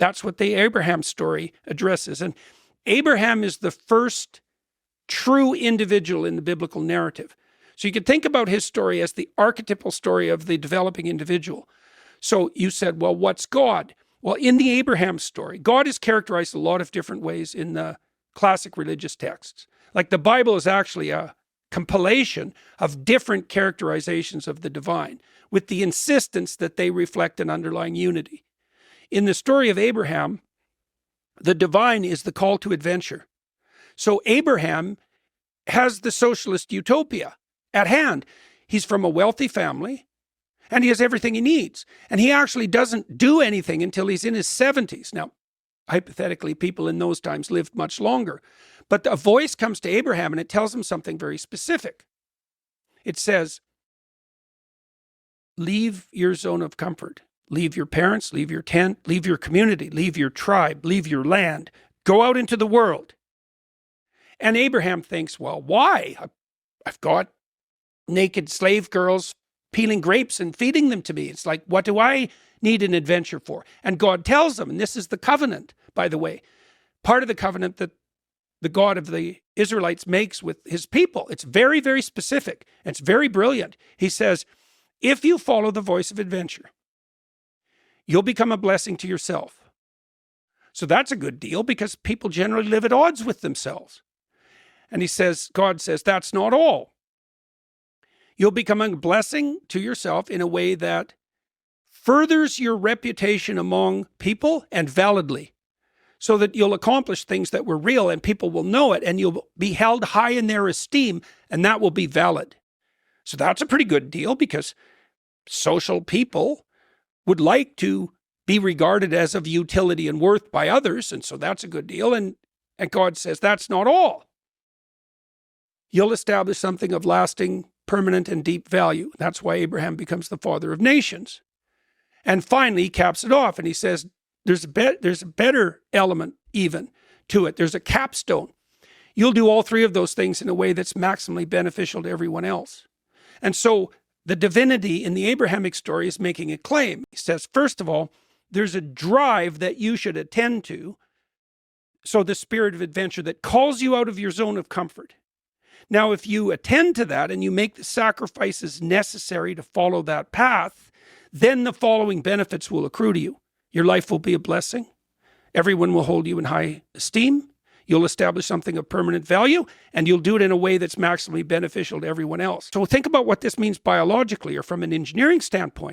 That's what the Abraham story addresses. And Abraham is the first true individual in the biblical narrative. So you could think about his story as the archetypal story of the developing individual. So you said, well, what's God? Well, in the Abraham story, God is characterized a lot of different ways in the classic religious texts. Like the Bible is actually a compilation of different characterizations of the divine, with the insistence that they reflect an underlying unity. In the story of Abraham, the divine is the call to adventure. So Abraham has the socialist utopia at hand. He's from a wealthy family, and he has everything he needs. And he actually doesn't do anything until he's in his 70s. Now, hypothetically, people in those times lived much longer. But a voice comes to Abraham, and it tells him something very specific. It says, leave your zone of comfort. Leave your parents, leave your tent, leave your community, leave your tribe, leave your land. Go out into the world. And Abraham thinks, well, why? I've got naked slave girls peeling grapes and feeding them to me. It's like, what do I need an adventure for? And God tells him, and this is the covenant, by the way, part of the covenant that the God of the Israelites makes with his people. It's very, very specific. And it's very brilliant. He says, if you follow the voice of adventure, you'll become a blessing to yourself. So that's a good deal, because people generally live at odds with themselves. And he says, God says, that's not all. You'll become a blessing to yourself in a way that furthers your reputation among people, and validly, so that you'll accomplish things that were real and people will know it, and you'll be held high in their esteem, and that will be valid. So that's a pretty good deal, because social people would like to be regarded as of utility and worth by others. And so that's a good deal. And God says, that's not all. You'll establish something of lasting, permanent, and deep value. That's why Abraham becomes the father of nations. And finally, he caps it off, and he says, there's a better element even to it. There's a capstone. You'll do all three of those things in a way that's maximally beneficial to everyone else. And so the divinity in the Abrahamic story is making a claim. He says, first of all, there's a drive that you should attend to. So the spirit of adventure that calls you out of your zone of comfort. Now, if you attend to that and you make the sacrifices necessary to follow that path, then the following benefits will accrue to you. Your life will be a blessing. Everyone will hold you in high esteem. You'll establish something of permanent value, and you'll do it in a way that's maximally beneficial to everyone else. So think about what this means biologically or from an engineering standpoint.